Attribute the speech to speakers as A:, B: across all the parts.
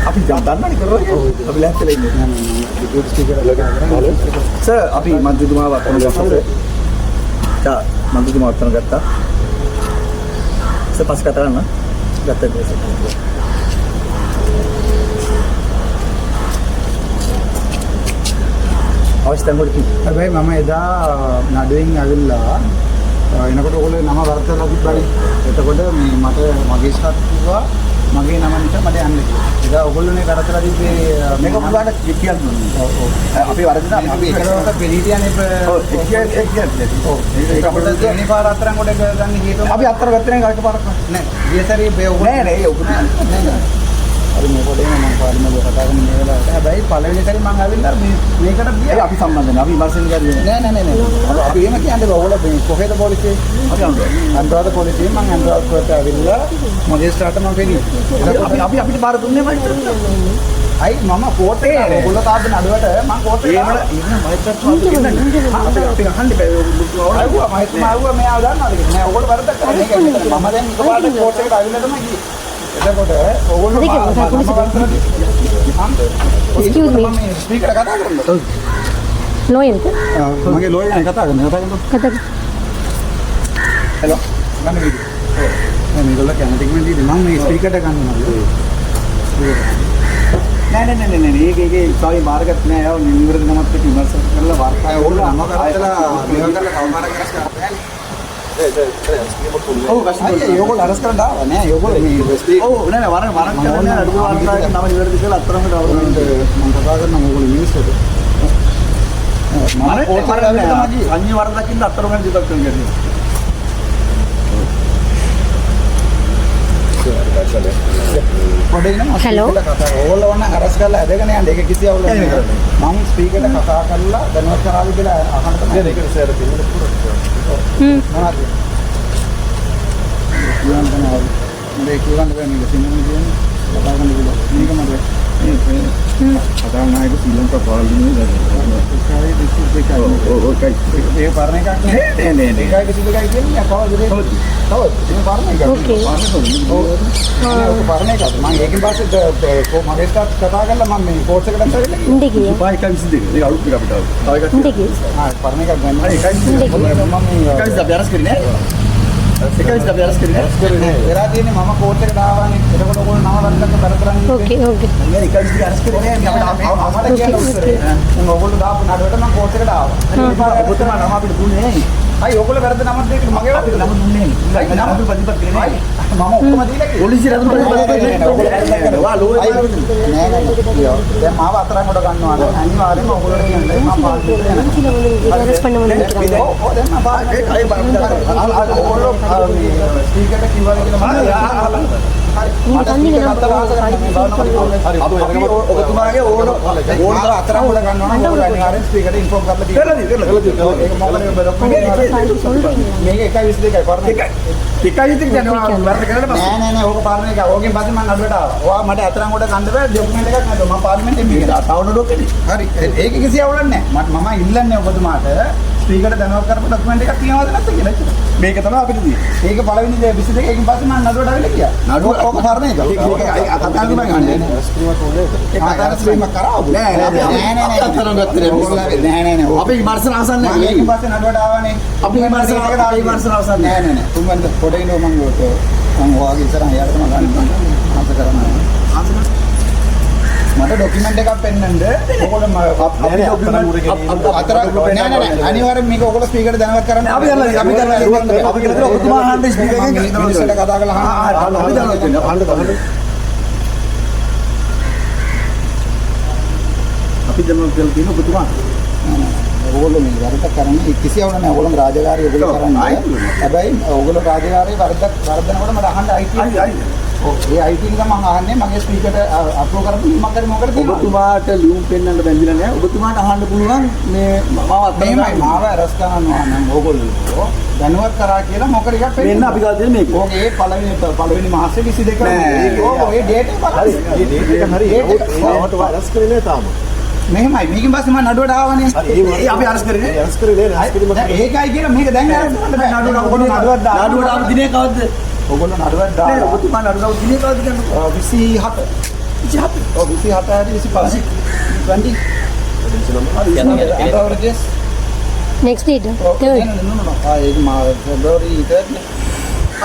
A: අපි දන්නවනේ කරලා අපි ලැහැත්ලා ඉන්නේ. රිපෝට් ස්පීකර් සර් අපි මන්ත්‍රීතුමා වත්තන ගත්තා. තා මන්ත්‍රීතුමා වත්තන ගත්තා. සර් පස් කතා කරන්න. ගත්තා ඒක. අවස්ථාවක් වලදී
B: හැබැයි මම එදා නඩුවෙන් ඇවිල්ලා එනකොට ඔයගොල්ලෝ නම වර්තලා තිබ්බනේ. එතකොට මේ මට මගේ ස්ටාර්ට් කිව්වා මගේ නම නිසා මට යන්න කියලා. එදා ඔයගොල්ලෝනේ කරතලා තිබ්බේ
A: මේක ඔබලාට කියන්න ඕනේ. ඔව් ඔව්. අපි වරදින
B: අපි ඒකවලට පෙරීටියනේ ඔව් ඒක අපිට දෙන්නේ පාර අතරන් කොට ගන්න ගියතෝ
A: අපි අතර ගත්තේ නැහැ එකපාරක්
B: නෑ. ගියසරේ බේ ඔයගොල්ලෝ
A: නෑ නෑ ඔබ නෑ.
B: හරි මේ පොඩේ මම පාර්ලිමේන්තුව කතා කරන මේ වෙලාවට හැබැයි පළවෙනි සැරේ මම ඇවිල්ලා මේකට ගියා.
A: අපි සම්බන්ධ නැහැ. අපි විමර්ශන කරන්නේ
B: නෑ. අපි එහෙම කියන්නේ ඔයගොල්ලෝ මේ කොහෙද පොලිසිය?
A: අපි
B: අන්තරාද පොලිසිය මම අන්තරාදට ඇවිල්ලා මගේ ස්ටාර්ට් මම පෙන්නි.
A: අපි අපිට පාර දුන්නේ මයිත්.
B: අයි මම කෝටේ ඔයගොල්ලෝ තාප්ප නඩුවට මම කෝටේ
A: ඉන්න මයිත්වත් අපි අහන්න බෑ.
B: ආවුවා මම මෙයා දන්නවද නෑ ඔයගොල්ලෝ වැරද්දක් කරන්නේ මම දැන් එකපාරට කෝට් එකට ඇවිල්ලා තමයි ගියේ. එතකොට ඔයගොල්ලෝ
C: Excuse me.
B: ස්පීකර් කතා කරන්නේ.
C: Loyal.
B: මගේ ලෝයර් කෙනෙක් කතා කරනවා.
C: Kata.
B: හෙලෝ ගන්න වීඩියෝ. ඔව් මේගොල්ලෝ කැමති කෙනෙක් මම මේ ස්පීකර් එක ගන්නවා.
A: නෑ ඒකේ සාරි මාර්ගයක් නෑ. ඒව නිවර්ද නමත් එක්ක විමර්ශන කරලා වාර්තාය
B: ඔයගොල්ලෝ නම කරලා මේවා කරලා කවමාරක් වෙනස් කරන්නේ. ඔව් ඔයගොල්ලෝ අරස් කරන්න ආවා නෑ. ඔයගොල්ලෝ මේ
A: ඔව් නෑ වරන් කරන්නේ අඩුව වාර්තාවක නම නිවර්ද කියලා අත්තරම
B: මම කතා කරනවා ඔයගොල්ලෝ මිනිස්සුන්ට.
A: මම කෝල් කරලා අන්‍ය වරදකින් අත්තරම ගන්න දෙයක් කරන්නේ.
C: Hello.
B: ඕගොල්ලෝ වන්න අරස් කරලා ඇදගෙන යන්න. ඒක කිසි අවුලක් නෑ. මම ස්පීකර්ට කතා කරලා දැනුවත් කරාවි කියලා අහන්න තමයි. ඒක සර් පිළිවෙල පුරා. මොනවද? කියන්න තමයි. මේ කියන්න බෑ මේක සිංහලෙන් කියන්නේ. කතා කරන්න බෑ. මේක මම
A: අදානායක ශ්‍රී ලංකා පාර්ලිමේන්තුවේ
B: ඒකයි විශේෂ දෙකයි. ඒ පරණ එකක්
A: නෑ.
B: ඒකයි විශේෂ දෙකයි කියන්නේ කවදද දෙන්නේ? තවත් මේ පරණ එකක්.
C: Okay.
B: ඔව් පරණ එකක්. මම ඒකෙන් පස්සේ මගේ ස්ටාර්ට් කතා කරලා මම මේ කෝස් එකට ඇවිල්ලා ගියා.
C: Inde kiya.
A: පායි කවිස් දෙක. ඒක අලුත් එක අපිට ආවා. තව එකක්.
C: Inde kiya.
B: පරණ එකක් ගන්න.
A: හරි එකයි.
B: මම මේ
A: කවිස් අපි අරස් කරේ නෑ. එකවිස් අපි අරස් කරේ නෑ.
B: එරා තියෙන්නේ මම කෝස් එකට ආවානේ. එතකොට ඔයගොල්ලෝ නම වරද්දක් කරන්නේ.
C: Okay.
A: මේ එකවිස් අපි අරස් කරේ නෑ. අපි
B: අපිට කියන උත්තරේ. මම ඔයගොල්ලෝ දාපු නඩුවට මම කෝස් එකට ආවා.
A: මේ පාර ඔබතුමා නම අපිට දුන්නේ නෑ.
B: අයි ඔයගොල්ලෝ වැරද්ද නමක් දෙකට මගේ
A: අපිට නම දුන්නේ නෑ. නම අපි ප්‍රතිපත් කරේ නෑ.
B: මම ඔක්කොම දීලා කිව්වා.
A: පොලිසිය රතු ප්‍රතිපත් කරේ නෑ. ඔයා ලෝය
B: නෑ දැන් මාව අතරන් කොට ගන්නවා නම් අනිවාර්යයෙන්ම ඔයගොල්ලෝ කියන්නේ මම පාර්ලිමේන්තුවට යනවා.
C: Arrest panna mundukku.
B: ඔව් දැන් මම ඔයගොල්ලෝ ස්පීකර්ට කිව්වා කියලා මම
A: ඔබතුමාගේ ඕන
B: අතරන් කොට ගන්නවා නම් ඔයගොල්ලෝ අනිවාර්යෙන් ස්පීකර්ට ඉන්ෆෝම් කරලා තියෙනවා. ඒක මොකද මේක 1:22යි පරණ එකයි.
A: එකයි ඉතින් දැන් ඔයා වරද කරලා
B: නෑ ඕක පාර්ලිමේන්තුවේ එක. ඕකෙන් පස්සේ මම නඩුවට ආවා. ඔයා මට අතරන් කොට ගන්න බෑ ඩොකියුමන්ට් එකක් නැතුව මම පාර්ලිමේන්තුවේ මේක තාවන ඩොකියුමන්ට්. හරි. ඒක කිසි අවුලක් නෑ. මම ඉල්ලන්නේ ඔබතුමාට ස්පීකර්ට දැනුවත් කරපු ඩොකියුමන්ට් එකක් තියනවද නැත්ද කියලා.
A: මේක තමයි අපිට තියෙන්නේ.
B: ඒක පළවෙනි 22 එකකින් පස්සේ මම නඩුවට ආවිල්ලා ගියා. නඩුව ඕක පරණ එක. ඒක කතා කරලා ගන්නේ නෑ. ඒක කතා ස්ත්‍රීමක් කරාවු. නෑ අතරන් ගත්තේ නෑ.
A: අපි විමර්ශන අවසන්
B: මම
A: නෑ.
B: ඒකෙන් පස්සේ නඩුවට ආවනේ.
A: අපි විමර්ශන අවසන්
B: නෑ. තුන්වෙනි පොඩේ ඉන්නව මම ඔයාගේ ඉස්සරහ යාළුවා මම ගන්න ආස කරනවා. මට ඩොකියුමන්ට් එකක් පෙන්නන්න. ඔයගොල්ලෝ නෑ අනිවාර්යෙන් මේක ඔයගොල්ලෝ ස්පීකර්ට දැනුවත් කරන්න.
A: අපි කරලා ඔබතුමා අහන්න ස්පීකර් එකෙන්
B: මිනිස්සුන්ට කතා කරලා අහන්න.
A: අපි දැනුවත් වෙනවා. අහන්න. අපි දැනුවත් කරලා තියෙන ඔබතුමා
B: ඔයගොල්ලෝ මේ වරදක් කරන්නේ කිසි අවුලක් නැහැ. ඔයගොල්ලෝ රාජකාරිය ඔයගොල්ලෝ කරන්නේ. හැබැයි ඔයගොල්ලෝ රාජකාරියේ වරදනකොට මට අහන්න අයිතිය. ඔව් ඒ අයිතිය එක මම අහන්නේ මගේ ස්පීකර්ට අප්ලෝඩ් කරපු මොකක්ද තියෙනවා.
A: ඔබතුමාට ලියුම් පෙන්නන්න බැඳිලා නැහැ. ඔබතුමාට අහන්න පුළුවන් මේ
B: මේමයි මාව අරස් කරනවා නම් ඕගොල්ලෝ දැනුවත් කරා කියලා මොකද එකක්
A: වෙන්න අපි ගාව දෙන්නේ මේක.
B: ඕකේ පළවෙනි මාසේ 22 ඔය ඩේට් එක බලන්න.
A: ඒ ඩේට් එක හරි ඒක අරස් කරේ නෑ තාම.
B: මෙහෙමයි මේකෙන් පස්සේ මම නඩුවට ආවනේ.
A: ඒ අපි අරස් කරේ
B: ඒකයි කියලා මේක දැන් අරස් කරන්න බෑ. නඩුවට
A: ආපු දිනේ කවද්ද?
B: ඔයගොල්ලෝ නඩුවක්
A: නෑ
B: දාලා
A: ඔබතුමා නඩුව දිනේ කවද කියන්නේ
B: 27 27 හරි 25 20 averages
C: Next date,
B: no
C: 3rd.
B: ඒක February 3rd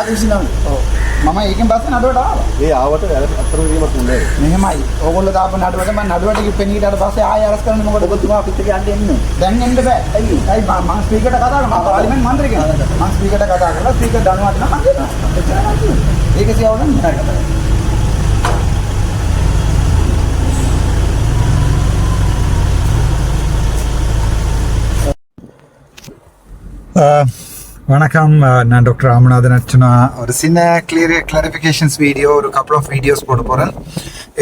A: අද 29
B: ඔව් මම ඒකෙන් පස්සේ නඩුවට ආවා
D: ඒ ආවට අත්තරවීමක් උන්නේ
B: මෙහෙමයි ඕගොල්ලෝ දාපු නඩුවට මම නඩුවට පෙනීටට පස්සේ ආයෙ අරස් කරන්න මොකද
A: ඔබතුමා අපිත් එක්ක යන්න එන්න
B: දැන් එන්න බෑ ඇයි මම ස්පීකර්ට කතා කරා මම පාර්ලිමේන්තු මන්ත්‍රී කෙනෙක් මම ස්පීකර්ට කතා කරලා ස්පීකර් දනුවත් නම් මම දෙනවා එච්චරයි තියෙන්නේ ඒක සියවුන නෑ කතා
E: வணக்கம் நான் டாக்டர் ராமநாதன் அர்ச்சனா ஒரு சின்ன கிளாரிஃபிகேஷன்ஸ் வீடியோ ஒரு கப்பல் ஆஃப் வீடியோஸ் போட போகிறேன்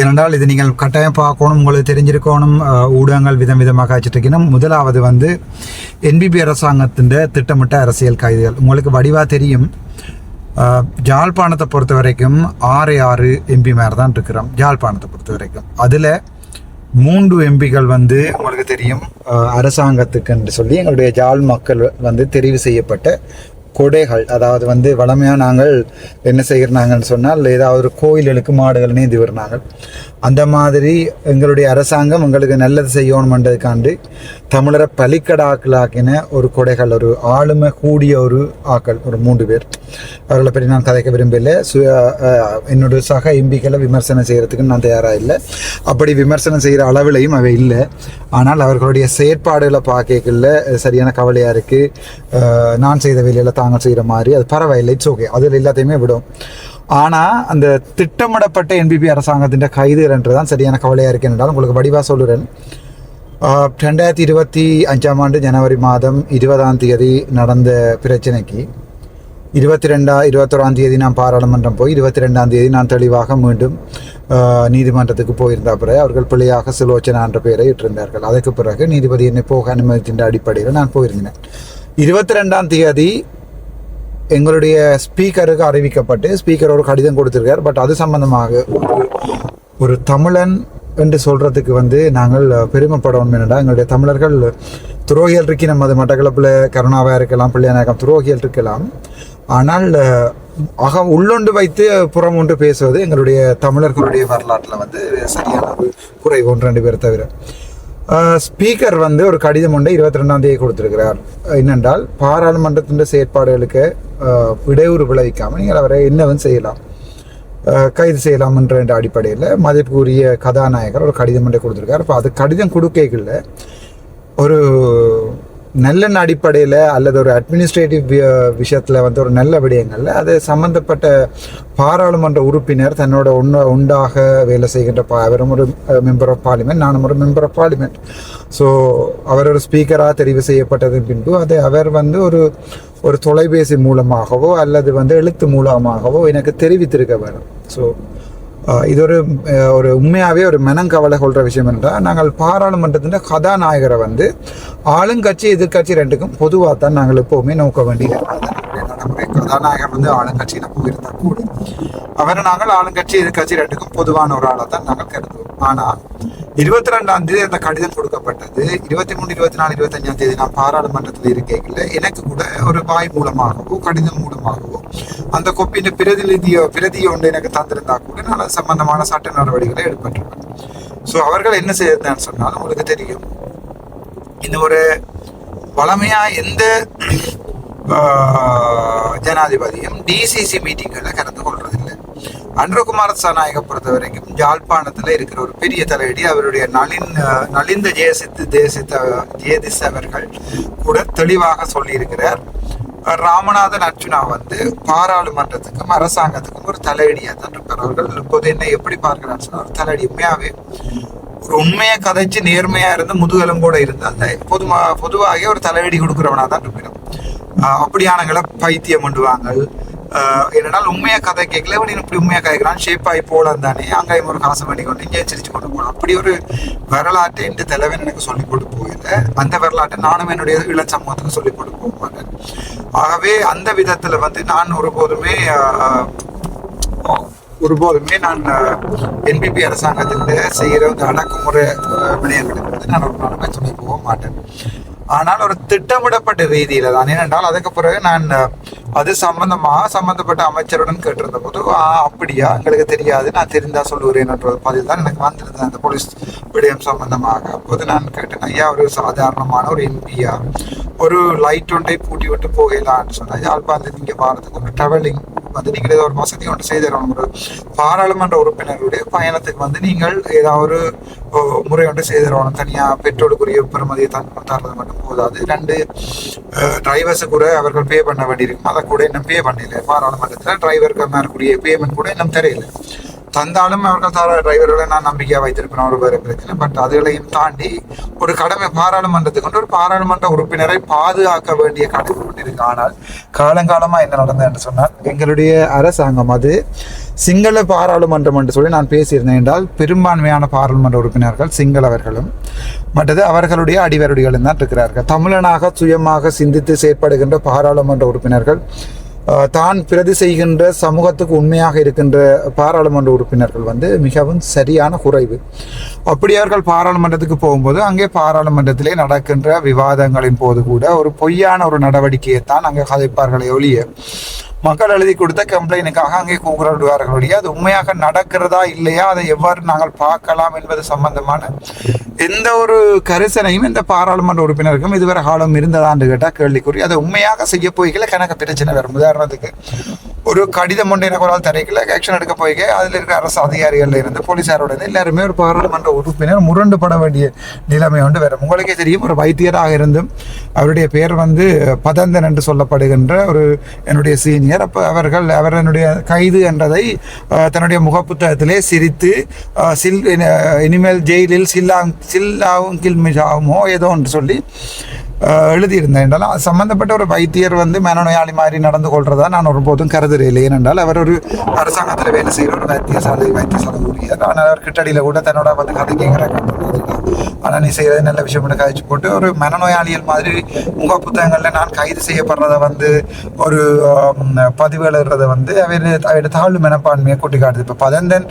E: ஏனென்றால் இது நீங்கள் கட்டாயம் பார்க்கணும் உங்களுக்கு தெரிஞ்சிருக்கணும் ஊடகங்கள் விதமாக வச்சுருக்கணும் முதலாவது வந்து என்பிபி அரசாங்கத்தின் திட்டமிட்ட அரசியல் கைதுகள் உங்களுக்கு வடிவாக தெரியும் ஜாழ்ப்பாணத்தை பொறுத்த வரைக்கும் 6 எம்பிமார் தான் இருக்கிறோம் ஜாழ்ப்பாணத்தை பொறுத்த வரைக்கும் அதில் 3 எம்பிகள் வந்து உங்களுக்கு தெரியும் அரசாங்கத்துக்கு என்று சொல்லி எங்களுடைய ஜாழ் மக்கள் வந்து தெரிவு செய்யப்பட்ட கொடைகள் அதாவது வந்து வளமையாக நாங்கள் என்ன செய்கிறாங்கன்னு சொன்னால் ஏதாவது ஒரு கோயில்களுக்கு மாடுகள் நீந்தி வருனாங்க அந்த மாதிரி எங்களுடைய அரசாங்கம் எங்களுக்கு நல்லது செய்யணுமென்றதுக்காண்டு தமிழரை பலிக்கடாக்களாக்கின ஒரு கொடைகள் ஒரு ஆளுமை கூடிய ஒரு ஆக்கள் ஒரு 3 பேர் அவர்களை பற்றி நான் கதைக்க விரும்பல என்னுடைய சக எம்பிக்களை விமர்சனம் செய்கிறதுக்கு நான் தயாராக இல்லை அப்படி விமர்சனம் செய்கிற அளவிலையும் அவை இல்லை ஆனால் அவர்களுடைய செயற்பாடுகளை பார்க்கல சரியான கவலையாக இருக்குது நான் செய்த வேலையில் தாங்கள் செய்கிற மாதிரி அது பரவாயில்லை இட்ஸ் ஓகே அதில் எல்லாத்தையுமே விடும் ஆனால் அந்த திட்டமிடப்பட்ட என்பிபி அரசாங்கத்தின் கைதுன்றது தான் சரியான கவலையாக இருக்கு என்றால் உங்களுக்கு வடிவாக சொல்லுறேன் 2025 ஆண்டு ஜனவரி மாதம் 20ஆம் தேதி நடந்த பிரச்சனைக்கு 21ஆம் தேதி நான் பாராளுமன்றம் போய் 22ஆம் தேதி நான் தெளிவாக மீண்டும் நீதிமன்றத்துக்கு போயிருந்த பிறகு அவர்கள் பிள்ளையாக சுலோச்சனா என்ற பெயரை இட்டிருந்தார்கள் அதற்கு பிறகு நீதிபதி என்னை போக அனுமதிக்கின்ற அடிப்படையில் நான் போயிருந்தேன் 22ஆம் தேதி எங்களுடைய ஸ்பீக்கருக்கு அறிவிக்கப்பட்டு ஸ்பீக்கர் ஒரு கடிதம் கொடுத்திருக்கார் பட் அது சம்பந்தமாக ஒரு தமிழன் என்று சொல்கிறதுக்கு வந்து நாங்கள் பெருமைப்படணும் என்னடா எங்களுடைய தமிழர்கள் துரோகிகள் இருக்கு நம்ம அது மட்டக்களப்பில் கருணாவாக இருக்கலாம் பிள்ளையானாக்கம் துரோகிகள் இருக்கலாம் ஆனால் உள்ளொன்று வைத்து புறம் ஒன்று பேசுவது எங்களுடைய தமிழர்களுடைய வரலாற்றில் வந்து சரியான ஒரு குறை 1-2 பேர் தவிர ஸ்பீக்கர் வந்து ஒரு கடிதம் ஒன்றை 22ஆம் தேதி கொடுத்திருக்கிறார் என்னென்றால் பாராளுமன்றத்தின் செயற்பாடுகளுக்கு இடையூறு விளைவிக்காமல் நீங்கள் அவரை என்னவும் செய்யலாம் கைது செய்யலாம் என்ற அடிப்படையில் மதிப்புக்குரிய கதாநாயகர் ஒரு கடிதம் ஒன்றை கொடுத்துருக்கார் அப்போ அது கடிதம் கொடுக்கல ஒரு நல்ல அடிப்படையில் அல்லது ஒரு அட்மினிஸ்ட்ரேட்டிவ் விஷயத்தில் வந்து ஒரு நல்ல விடயங்களில் அது சம்மந்தப்பட்ட பாராளுமன்ற உறுப்பினர் தன்னோட உண்டாக வேலை செய்கின்ற அவரும் ஒரு மெம்பர் ஆஃப் பார்லிமெண்ட் நானும் ஒரு மெம்பர் ஆஃப் பார்லிமெண்ட் ஸோ அவர் ஒரு ஸ்பீக்கராக தெரிவு செய்யப்பட்டதன் பின்பு அதை அவர் வந்து ஒரு தொலைபேசி மூலமாகவோ அல்லது வந்து எழுத்து மூலமாகவோ எனக்கு தெரிவித்திருக்க வேணும் ஸோ இது ஒரு உண்மையாகவே ஒரு மனங்கவலை கொள்கிற விஷயம் என்றால் நாங்கள் பாராளுமன்றத்தின் கதாநாயகரை வந்து ஆளுங்கட்சி எதிர்கட்சி ரெண்டுக்கும் பொதுவாக தான் நாங்கள் எப்போவுமே நோக்க வேண்டிய நடைமுறை கதாநாயகர் வந்து ஆளுங்கட்சியில் போயிருந்தால் கூட அவரை நாங்கள் ஆளுங்கட்சி எதிர்கட்சி ரெண்டுக்கும் பொதுவான ஒரு ஆளாக தான் நாங்கள் கருதுவோம் ஆனால் 22ஆம் தேதி அந்த கடிதம் கொடுக்கப்பட்டது 23, 24, 25ஆம் தேதி நான் பாராளுமன்றத்தில் இருக்கையில் எனக்கு கூட ஒரு வாய் மூலமாகவோ கடிதம் மூலமாகவோ அந்த கொப்பின் பிரதி ஒன்று எனக்கு தந்திருந்தா கூட நான் அது சம்பந்தமான சட்ட நடவடிக்கைகளை எடுப்பட்டிருப்பேன் ஸோ அவர்கள் என்ன செய்யறதுன்னு சொன்னால் உங்களுக்கு தெரியும் இந்த ஒரு வளமையாக எந்த ஜனாதிபதியும் டிசிசி மீட்டிங்களில் கலந்து கொள்றதில்லை அன்றகுமார சனாயக பொறுத்த வரைக்கும் யாழ்ப்பாணத்தில் இருக்கிற ஒரு பெரிய தலையடி அவருடைய நலிந்த ஜெயதிஸ் அவர்கள் கூட தெளிவாக சொல்லியிருக்கிறார் ராமநாதன் அர்ச்சுனா வந்து பாராளுமன்றத்துக்கும் அரசாங்கத்துக்கும் ஒரு தலையடியாக தான் இருப்பார் அவர்கள் இப்போது என்ன எப்படி பார்க்கிறான்னு சொன்னால் ஒரு தலையடி உண்மையாகவே ஒரு உண்மையை கதைச்சு நேர்மையாக இருந்து முதுகெலும்போட இருந்து அந்த பொதுவாக ஒரு தலையடி கொடுக்குறவனா தான் இருப்பிடும் அப்படியானங்களை பைத்தியம் பண்ணுவாங்க என்னென்னால் உண்மையாக கதை கேட்கல இவன் இப்படி உண்மையாக கேட்குறான் ஷேப்பாகி போகலாம் தானே அங்கேயும் ஒரு காசு பண்ணி கொண்டு இங்கே சிரிச்சு கொண்டு போகலாம் அப்படி ஒரு வரலாற்றை என்ற தலைவன் எனக்கு சொல்லிக் கொண்டு போகல அந்த வரலாற்றை நானும் என்னுடைய இளம் சமூகத்துக்கு சொல்லிக் கொண்டு போக மாட்டேன் ஆகவே அந்த விதத்தில் வந்து நான் ஒருபோதுமே ஒருபோதுமே நான் என்பிபி அரசாங்கத்தில் செய்கிற இந்த அடக்குமுறை விடயங்களுக்கு வந்து நான் ஒரு நாளுமே துணை போக மாட்டேன். ஆனால் ஒரு திட்டமிடப்பட்ட ரீதியில் தான். ஏனென்றால் அதுக்கு பிறகு நான் அது சம்பந்தப்பட்ட அமைச்சருடன் கேட்டிருந்த போது அப்படியா எங்களுக்கு தெரியாது, நான் தெரிந்தா சொல்லுகிறேன் என்ற பதில் தான் எனக்கு வந்திருந்தது அந்த போலீஸ் விடயம் சம்பந்தமாக. அப்போது நான் கேட்டேன், ஐயா ஒரு சாதாரணமான ஒரு எம்பியா ஒரு லைட் ஒன்றை பூட்டி விட்டு போகலான்னு சொன்னால் யாழ்ப்பாணத்தில் நீங்கள் வாரத்துக்கு ஒரு ட்ராவலிங் வந்து நீங்கள் ஏதோ ஒரு வசதி ஒன்று செய்திடணும். ஒரு பாராளுமன்ற உறுப்பினருடைய பயணத்துக்கு வந்து நீங்கள் ஏதாவது ஒரு முறை ஒன்று செய்திடணும். தனியாக பெட்ரோலுக்குரிய பெறுமதியை தர்றது மட்டும் போதாது. 2 டிரைவர்ஸு கூட அவர்கள் பே பண்ண வேண்டியிருக்கும். அதை கூட இன்னும் பே பண்ணல. பாராளுமன்றத்தில் டிரைவருக்கு மேற்கூடிய பேமெண்ட் கூட இன்னும் தெரியல. தந்தாலும் அவர்கள் தர டிரைவர்களை நான் நம்பிக்கையாக வைத்திருப்பேன், ஒரு வேறு பிரச்சனை. பட் அதுகளையும் தாண்டி ஒரு கடமை பாராளுமன்றத்துக்கு கொண்டு ஒரு பாராளுமன்ற உறுப்பினரை பாதுகாக்க வேண்டிய கடமை கொண்டு இருக்கு. ஆனால் காலங்காலமாக என்ன நடந்தது என்று சொன்னால் எங்களுடைய அரசாங்கம் அது சிங்கள பாராளுமன்றம் என்று சொல்லி நான் பேசியிருந்தேன் என்றால் பெரும்பான்மையான பாராளுமன்ற உறுப்பினர்கள் சிங்களவர்களும் மற்றது அவர்களுடைய அடிவருடிகளும் தான் இருக்கிறார்கள். தமிழனாக சுயமாக சிந்தித்து செயற்படுகின்ற பாராளுமன்ற உறுப்பினர்கள் தான் பிரதி செய்கின்ற சமூகத்துக்கு உண்மையாக இருக்கின்ற பாராளுமன்ற உறுப்பினர்கள் வந்து மிகவும் சரியான குறைவு. அப்படி அவர்கள் பாராளுமன்றத்துக்கு போகும்போது அங்கே பாராளுமன்றத்திலே நடக்கின்ற விவாதங்களின் போது கூட ஒரு பொய்யான ஒரு நடவடிக்கையை தான் அங்கே கதைப்பார்களே ஒழிய மக்கள் எழுதி கொடுத்த கம்ப்ளைனுக்காக அங்கே கூகுளிடுவார்களுடைய அது உண்மையாக நடக்கிறதா இல்லையா, அதை எவ்வாறு நாங்கள் பார்க்கலாம் என்பது சம்பந்தமான எந்த ஒரு கரிசனையும் இந்த பாராளுமன்ற உறுப்பினருக்கும் இதுவரை காலம் இருந்ததான்னு கேட்டால் கேள்விக்குறி. அதை உண்மையாக செய்ய போய்களை கணக்கு பிரச்சனை வரும். உதாரணத்துக்கு ஒரு கடிதம் ஒன்று எனக்கு ஒரு ஆள் தரைக்கல ஆக்ஷன் எடுக்க போய்க்க அதில் இருக்கிற அரசு அதிகாரிகள்ல இருந்து போலீஸாரோட எல்லாருமே ஒரு பாராளுமன்ற உறுப்பினர் முரண்டுபட வேண்டிய நிலைமை ஒன்று வரும். உங்களுக்கே தெரியும், ஒரு வைத்தியராக இருந்தும் அவருடைய பேர் வந்து பதந்தன் என்று சொல்லப்படுகின்ற ஒரு என்னுடைய சீனியர். அப்போ அவர் என்னுடைய கைது என்றதை தன்னுடைய முகப்புத்தகத்திலே சிரித்து இனிமேல் ஜெயிலில் சில்லாவும் கில்மிஷாவுமோ ஏதோ ஒன்று சொல்லி எழுதியிருந்தேன். என்றாலும் அது சம்பந்தப்பட்ட ஒரு வைத்தியர் வந்து மனநோயாளி மாதிரி நடந்து கொள்றதா நான் ஒருபோதும் கருதுறேன். ஏனென்றால் அவர் ஒரு அரசாங்கத்தில் வேலை செய்கிற ஒரு வைத்தியசாலை ஊழியர். ஆனால் அவர் கிட்டடியில் கூட தன்னோட வந்து கதை கேட்குறாங்க. ஆனால் நீ செய்கிறது நல்ல விஷயம் பண்ணி கழிச்சு போட்டு ஒரு மனநோயாளிகள் மாதிரி முக புத்தகங்களில் நான் கைது செய்யப்படுறதை வந்து ஒரு பதிவு எழுதுறதை வந்து அவருடைய தாழ்வு மனப்பான்மையை கூட்டி காட்டுது. இப்போ பதந்தன்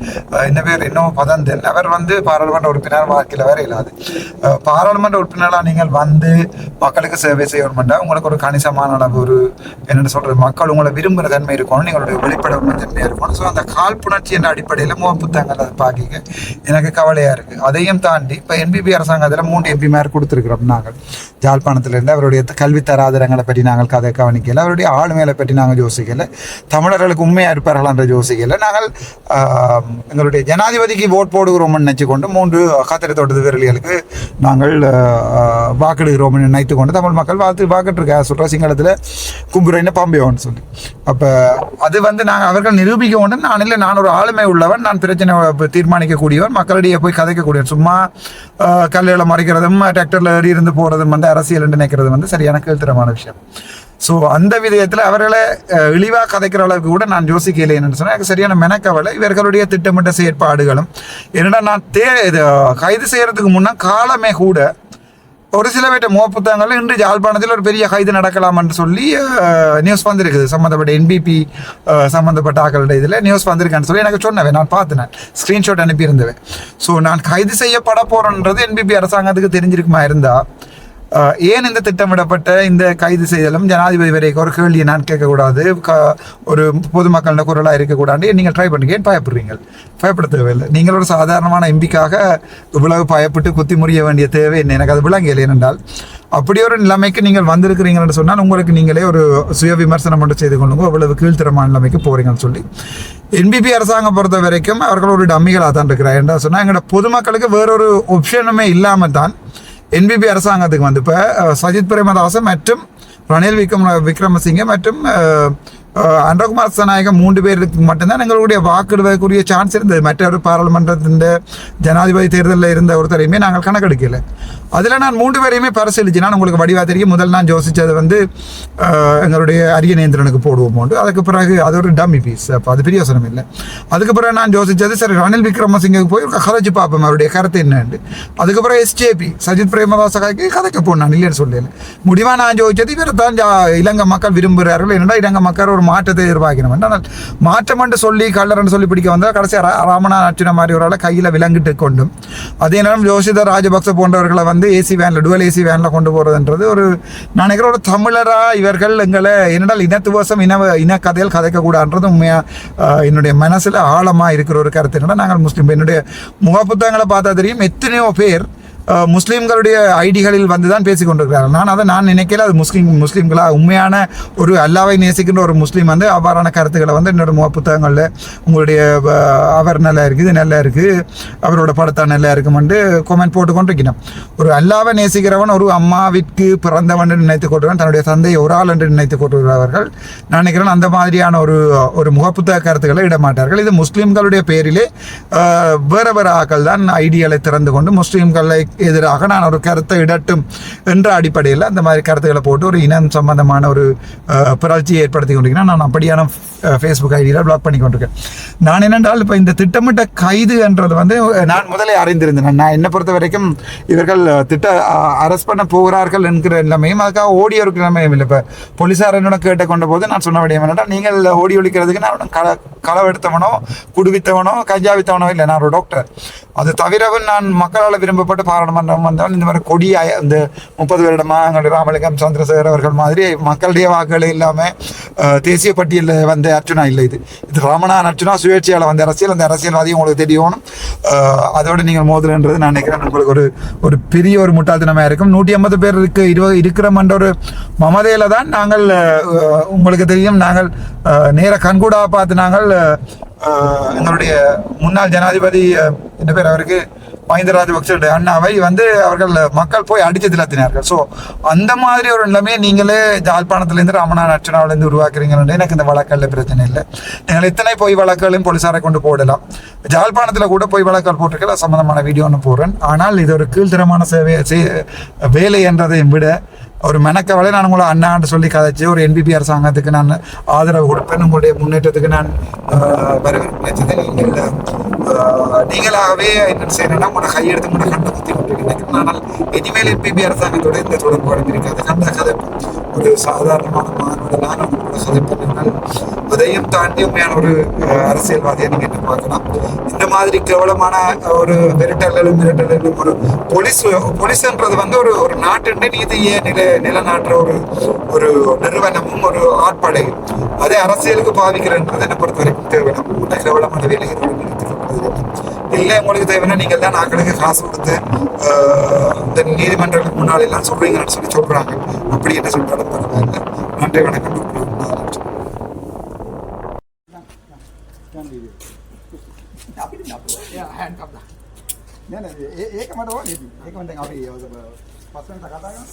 E: என்ன பேர் இன்னும் பதந்தன் அவர் வந்து பாராளுமன்ற உறுப்பினர் வாழ்க்கையில் வேற இல்லாது. பாராளுமன்ற உறுப்பினராக நீங்கள் வந்து மக்களுக்கு சேவை செய்யணும்னா உங்களுக்கு ஒரு கணிசமான அளவு ஒரு என்னென்னு சொல்கிறது மக்கள் உங்களை விரும்புகிற தன்மை இருக்கணும், நீங்களுடைய வெளிப்படமை தன்மையாக இருக்கணும். ஸோ அந்த காழ்ப்புணர்ச்சி என்ற அடிப்படையில் முக புத்தகங்கள் அதை பார்க்க எனக்கு கவலையாக இருக்குது. அதையும் தாண்டி இப்போ என்பிபி அரசாங்கத்தில் 3 எம்பிமார் கொடுத்துருக்குறோம். நாங்கள் யாழ்ப்பாணத்திலிருந்து அவருடைய கல்வி தராதரங்களை பற்றி நாங்கள் கதை கவனிக்கலை, அவருடைய ஆளுமைகளை பற்றி நாங்கள் யோசிக்கலை, தமிழர்களுக்கு உண்மையாக இருப்பார்கள் என்ற யோசிக்கலை. நாங்கள் எங்களுடைய ஜனாதிபதிக்கு ஓட் போடுகிறோம்னு நினைச்சு கொண்டு 3 காத்திரை தோட்டத்து வீரர்களுக்கு நாங்கள் வாக்கிடுகிறோம்னு நினைத்து கொண்டு தமிழ் மக்கள் வாக்கிட்டு சொல்கிற சிங்களத்தில் கும்புரைன்னு பாம்பியோன்னு சொல்லி. அப்போ அது வந்து நாங்கள் அவர்கள் நிரூபிக்க வேண்டும். நான் ஒரு ஆளுமை உள்ளவன், நான் பிரச்சனை தீர்மானிக்கக்கூடியவன், மக்களிடையே போய் கதைக்கக்கூடியவன். சும்மா கல்லுகளை மறைக்கிறதும் டிராக்டரில் ஏறி இருந்து போகிறதும் வந்து அரசியல் என்று நினைக்கிறது வந்து சரியான கீழ்த்தரமான விஷயம். ஸோ அந்த விதத்தில் அவர்களை இழிவாக கதைக்கிற அளவுக்கு கூட நான் யோசிக்கலை. என்னென்னு சொன்னால் எனக்கு சரியான மெனக்கவலை இவர்களுடைய திட்டமிட்ட செயற்பாடுகளும். என்னடா நான் கைது செய்கிறதுக்கு முன்னே காலமே கூட ஒரு சில பேட்ட முக புத்தகங்கள் இன்று யாழ்ப்பாணத்தில் ஒரு பெரிய கைது நடக்கலாம் என்று சொல்லி நியூஸ் வந்திருக்குது. சம்மந்தப்பட்ட என்பிபி சம்மந்தப்பட்ட ஆக்களுடைய இதில் நியூஸ் வந்திருக்கான்னு சொல்லி எனக்கு சொன்னவே நான் பார்த்தேன், ஸ்க்ரீன்ஷாட் அனுப்பியிருந்தேன். ஸோ நான் கைது செய்யப்பட போகிறேன்றது என்பிபி அரசாங்கத்துக்கு தெரிஞ்சிருக்குமா இருந்தால் ஏன் இந்த திட்டமிடப்பட்ட இந்த கைது செய்தலும் ஜனாதிபதி வரைக்கும் ஒரு கேள்வியை நான் கேட்கக்கூடாது, ஒரு பொதுமக்கள குரலாக இருக்கக்கூடாது. நீங்கள் ட்ரை பண்ணுங்க, ஏன் பயப்படுறீங்க? பயப்பட தேவையில்லை. நீங்கள் ஒரு சாதாரணமான எம்பிக்காக இவ்வளவு பயப்பட்டு குத்தி முறிய வேண்டிய தேவை என்ன? எனக்கு அது விளங்கலை. ஏனென்றால் அப்படி ஒரு நிலைமைக்கு நீங்கள் வந்திருக்கிறீங்கன்னு சொன்னால் உங்களுக்கு நீங்களே ஒரு சுய விமர்சனம் மட்டும் செய்து கொள்ளுங்க, அவ்வளவு கீழ்த்தரமான நிலைமைக்கு போகிறீங்கன்னு சொல்லி. என்பிபி அரசாங்கம் பொறுத்த வரைக்கும் அவர்கள் ஒரு டம்மிகளாக தான் இருக்கிறார். என்ன சொன்னால் எங்களோட பொதுமக்களுக்கு வேறொரு ஆப்ஷனுமே இல்லாமல் தான் என்பிபி அரசாங்கத்துக்கு வந்து இப்போ சஜித் பிரேமதாச மற்றும் ரணில் விக்ரமசிங்கே மற்றும் அன்றகுமார் சனாயகம் 3 பேருக்கு மட்டும்தான் எங்களுடைய வாக்கிடுவதற்குரிய சான்ஸ் இருந்தது. மற்றொரு பாராளுமன்றத்தின் ஜனாதிபதி தேர்தலில் இருந்த ஒருத்தரையுமே நாங்கள் கணக்கெடுக்கலை. அதில் நான் 3 பேரையுமே பரிசீலிச்சு நான் உங்களுக்கு வடிவாக தெரியும். முதல் நான் யோசித்தது வந்து எங்களுடைய அரியநேந்திரனுக்கு போடுவோம் உண்டு. அதுக்கு பிறகு அது ஒரு டம்மி பீஸ், அப்போ அது பிரயோசனம் இல்லை. அதுக்கு பிறகு நான் யோசித்தது சரி ரணில் விக்ரமசிங்கக்கு போய் கதைச்சு பார்ப்போம் அவருடைய கருத்து என்னண்டு. அதுக்கு பிறகு எஸ்ஜேபி சஜித் பிரேமதாசகாய்க்கு கதைக்க போனான் இல்லைன்னு சொல்லல. முடிவாக நான் யோசித்தது இவரை தான் இலங்கை மக்கள் விரும்புகிறார்கள். என்னடா இலங்கை மக்கள் ஒரு மாற்றத்தை எதிர்பார்க்கணும். ஆனால் மாற்றம் என்று சொல்லி கல்லறன்னு சொல்லி பிடிக்க வந்தால் கடைசியாக ராமநாதன் அர்ச்சுனா மாதிரி ஒரு ஆளை கையில் விலங்கிட்டு கொண்டும் அதே நேரம் யோசித ராஜபக்ச போன்றவர்களை வந்து ஏசி வேனில் டுவல் ஏசி வேனில் கொண்டு போகிறதுன்றது ஒரு நான் நினைக்கிற ஒரு தமிழராக இவர்கள் எங்களை என்னடால் இனத்துவசம் இன கதையில் கதைக்கக்கூடாதுன்றது உண்மையாக என்னுடைய மனசில் ஆழமாக இருக்கிற ஒரு கருத்து. என்னன்னா நாங்கள் முஸ்லீம் என்னுடைய முகப்புத்தகங்களை பார்த்தா தெரியும் எத்தனையோ பேர் முஸ்லீம்களுடைய ஐடிகளில் வந்து தான் பேசி கொண்டிருக்கிறார்கள். நான் நினைக்கல அது முஸ்லீம்களா உண்மையான ஒரு அல்லாவை நேசிக்கின்ற ஒரு முஸ்லீம் வந்து அவ்வாறான கருத்துக்களை வந்து என்னோட புத்தகங்களில் உங்களுடைய அவர் நல்லா இருக்குது இது நல்லா இருக்குது அவரோட படத்தா நல்லா இருக்குமென்று கொமெண்ட் போட்டு கொண்டிருக்கணும். ஒரு அல்லாவை நேசிக்கிறவன் ஒரு அம்மாவிற்கு பிறந்தவன் என்று நினைத்துக் கொண்டிருவன் தன்னுடைய தந்தையை ஒரு ஆள் என்று நினைத்துக் கொண்டிருக்கிறவர்கள் நான் நினைக்கிறேன் அந்த மாதிரியான ஒரு முகப்புத்தக கருத்துக்களை இடமாட்டார்கள். இது முஸ்லீம்களுடைய பேரிலே வேறு வேறு ஆக்கள் தான் ஐடியலை திறந்து கொண்டு முஸ்லீம்களை எதிராக நான் ஒரு கருத்தை இடட்டும் என்ற அடிப்படையில் அந்த மாதிரி கருத்துக்களை போட்டு ஒரு இனம் சம்பந்தமான ஒரு புரட்சியை ஏற்படுத்தி கொண்டிருக்கிறேன். நான் அப்படியான ஃபேஸ்புக் ஐடியில் பிளாக் பண்ணி கொண்டிருக்கேன். நான் என்னென்றால் இப்போ இந்த திட்டமிட்ட கைது என்றது வந்து நான் முதலே அறிந்திருந்தேன். நான் என்னை பொறுத்த வரைக்கும் இவர்கள் அரெஸ்ட் பண்ண போகிறார்கள் என்கிற நிலைமையும் அதுக்காக ஓடி இருக்கிற நிலைமையும் இல்லை. இப்போ போலீஸார் என்னோட கேட்டுக்கொண்ட போது நான் சொன்ன விடயம் என்னென்னா நீங்கள் ஓடி ஒழிக்கிறதுக்கு நான் களவெடுத்தவனோ குடுவித்தவனோ கஞ்சாவித்தவனோ இல்லை, நான் ஒரு டாக்டர். அது தவிரவும் நான் மக்களால் விரும்பப்பட்ட பாராளுமன்றம் வந்தவன். இந்த மாதிரி கொடிய இந்த 30 வருடமாக எங்களுடைய ராமலிங்கம் சந்திரசேகர் அவர்கள் மாதிரி மக்களுடைய வாக்குகள் இல்லாமல் தேசிய பட்டியலில் வந்த அர்ச்சுனா இல்லை. இது ராமநாதன் அர்ச்சுனா சுயேட்சையால் வந்த அரசியல். அந்த அரசியல்வாதி உங்களுக்கு தெரியணும். அதோடு நீங்கள் மோதல்ன்றது நான் நினைக்கிறேன் உங்களுக்கு ஒரு பெரிய ஒரு முட்டாள்தனமாக இருக்கும். 150 பேர் இருக்கிறோம்ன்ற ஒரு மமதையில் தான் நாங்கள் உங்களுக்கு தெரியும் நாங்கள் நேர கண்கூடாக பார்த்து நாங்கள் எங்களுடைய முன்னாள் ஜனாதிபதி என்ன பேர் அவருக்கு மஹிந்த ராஜபக்சேடைய அண்ணாவை வந்து அவர்கள் மக்கள் போய் அடித்து திலத்தினார்கள். ஸோ அந்த மாதிரி ஒரு நிலைமையை நீங்களே ஜாழ்ப்பாணத்துலேருந்து ராமநாதன் அர்ச்சுனாவிலேருந்து உருவாக்குறீங்கன்னு எனக்கு இந்த வழக்கல்ல பிரச்சனை இல்லை. நீங்கள் எத்தனை பொய் வழக்குகளையும் போலீஸாரை கொண்டு போடலாம். ஜாழ்ப்பாணத்தில் கூட பொய் வழக்குகள் போட்டிருக்கல சம்மந்தமான வீடியோ ஒன்று போடுறேன். ஆனால் இது ஒரு கீழ்த்தரமான வேலை என்றதையும் விட ஒரு மெனக்கவலை நான் உங்களை அண்ணான்னு சொல்லி கதைச்சு ஒரு NPP அரசாங்கத்துக்கு நான் ஆதரவு கொடுப்பேன். உங்களுடைய முன்னேற்றத்துக்கு நான் வரவேற்பேன். நீங்களாகவே என்ன செய்யணும்னா உங்களோட கையெடுத்து கூட கண்டு குத்தி கொண்டிருக்கிறேன். ஆனால் இனிமேல் NPP அரசாங்கத்தோட இந்த தொடர்பு அடைந்திருக்காது. கண்ட கதை ஒரு சாதாரணமான மாணவர்கள் நான் உங்களோட கதைப்பேன். அதையும் தாண்டி உண்மையான ஒரு அரசியல்வாதியை நீங்கள் என்ன பார்க்கலாம். இந்த மாதிரி கேவலமான ஒரு மிரட்டல்களும் ஒரு போலீஸ்ன்றது வந்து ஒரு நாட்டு நீதியை நிலநாட்டுற ஒரு நிறுவனமும் ஒரு ஆட்படையும் அதே அரசியலுக்கு பாதிக்கிறன்றது என்னை பொறுத்த வரைக்கும் தேவையான கேவலமான வேலையை இல்லை. உங்களுக்கு தேவைன்னா நீங்கள் தான் நாட்களுக்கு காசு கொடுத்து இந்த நீதிமன்றங்களுக்கு முன்னாடி எல்லாம் சொல்றீங்கன்னு சொல்லி சொல்றாங்க. அப்படி என்ன சொல்றாலும் பரவாயில்லை. நன்றி, வணக்கம். ඒක මට ඕනේ. ඒක මම දැන් අපි පස්සෙන් කතා කරමු.